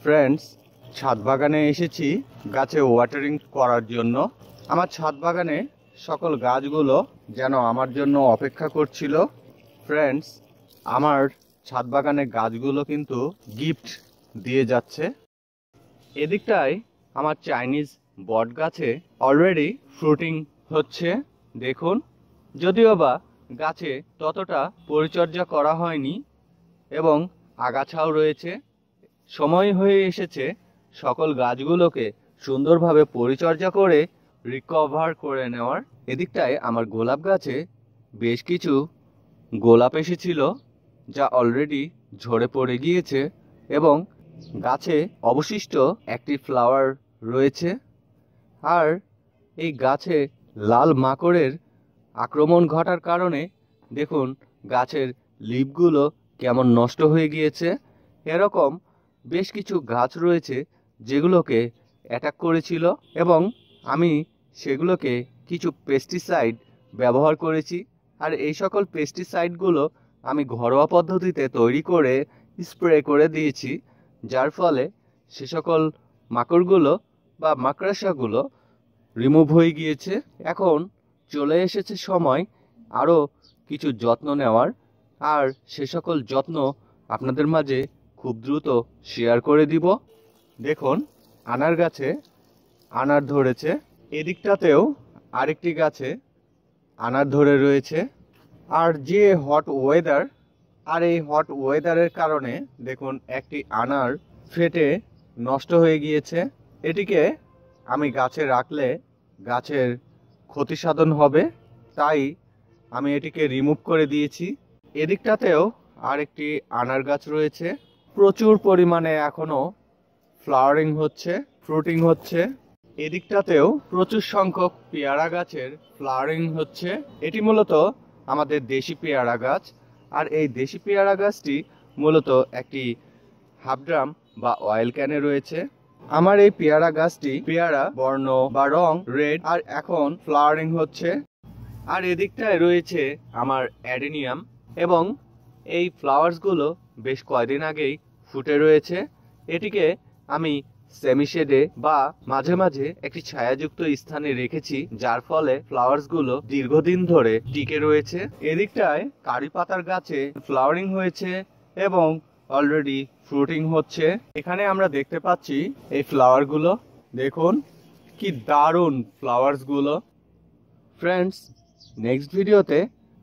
Friends, ছাদ বাগানে এসেছি গাছে ওয়াটারিং করার জন্য। আমার ছাদ বাগানে সকল গাছগুলো যেন আমার জন্য অপেক্ষা করছিল। ফ্রেন্ডস, আমার ছাদ বাগানে গাছগুলো কিন্তু গিফট দিয়ে যাচ্ছে। এদিকটায় আমার চাইনিজ বট গাছে অলরেডি ফ্রুটিং হচ্ছে, দেখুন। যদিও বা গাছে ততটা পরিচর্যা করা হয়নি এবং আগাছাও রয়েছে। সময় হয়ে এসেছে সকল গাছগুলোকে সুন্দরভাবে পরিচর্যা করে রিকভার করে নেওয়ার। এদিকটায় আমার গোলাপ গাছে বেশ কিছু গোলাপ এসেছিল, যা অলরেডি ঝরে পড়ে গিয়েছে এবং গাছে অবশিষ্ট একটি ফ্লাওয়ার রয়েছে। আর এই গাছে লাল মাকড়ের আক্রমণ ঘটার কারণে দেখুন গাছের লিফগুলো কেমন নষ্ট হয়ে গিয়েছে। এরকম বেশ কিছু গাছ রয়েছে যেগুলোকে অ্যাটাক করেছিল এবং আমি সেগুলোকে কিছু পেস্টিসাইড ব্যবহার করেছি। আর এই সকল পেস্টিসাইডগুলো আমি ঘরোয়া পদ্ধতিতে তৈরি করে স্প্রে করে দিয়েছি, যার ফলে সে সকল মাকড়গুলো বা মাকড়সাগুলো রিমুভ হয়ে গিয়েছে। এখন চলে এসেছে সময় আরও কিছু যত্ন নেওয়ার, আর সে সকল যত্ন আপনাদের মাঝে খুব দ্রুত শেয়ার করে দিব। দেখুন, আনার গাছে আনার ধরেছে, এদিকটাতেও আরেকটি গাছে আনার ধরে রয়েছে। আর যে হট ওয়েদার, আর এই হট ওয়েদারের কারণে দেখুন একটি আনার ফেটে নষ্ট হয়ে গিয়েছে। এটিকে আমি গাছে রাখলে গাছের ক্ষতি সাধন হবে, তাই আমি এটিকে রিমুভ করে দিয়েছি। এদিকটাতেও আরেকটি আনার গাছ রয়েছে, প্রচুর পরিমাণে এখনো ফ্লাওয়ারিং হচ্ছে, ফ্রুটিং হচ্ছে। এদিকটাতেও প্রচুর সংখ্যক পেয়ারা গাছের ফ্লাওয়ারিং হচ্ছে। এটি মূলত আমাদের দেশি পেয়ারা গাছ। আর এই দেশি পেয়ারা গাছটি মূলত একটি হাফ ড্রাম বা অয়েল ক্যানে রয়েছে। আমার এই পেয়ারা গাছটি পেয়ারা বর্ণ বা রং রেড, আর এখন ফ্লাওয়ারিং হচ্ছে। আর এদিকটায় রয়েছে আমার অ্যাডেনিয়াম এবং এই ফ্লাওয়ার্সগুলো বেশ কয়েকদিন আগেই ফুটে রয়েছে। এটিকে আমি সেমি শেডে বা মাঝে মাঝে একটি ছায়াযুক্ত স্থানে রেখেছি, যার ফলে ফ্লাওয়ার্সগুলো দীর্ঘদিন ধরে টিকে রয়েছে। এদিকটায় কারি পাতার গাছে ফ্লাওয়ারিং হয়েছে এবং অলরেডি ফ্রুটিং হচ্ছে। এখানে আমরা দেখতে পাচ্ছি এই ফ্লাওয়ারগুলো, দেখুন কি দারুণ ফ্লাওয়ার্সগুলো। ফ্রেন্ডস, নেক্সট ভিডিওতে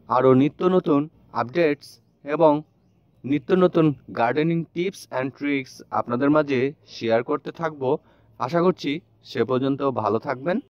আরও নিত্য নতুন আপডেটস এবং নিত্য নতুন গার্ডেনিং টিপস অ্যান্ড ট্রিক্স আপনাদের মাঝে শেয়ার করতে থাকবো। আশা করছি সে পর্যন্ত ভালো থাকবেন।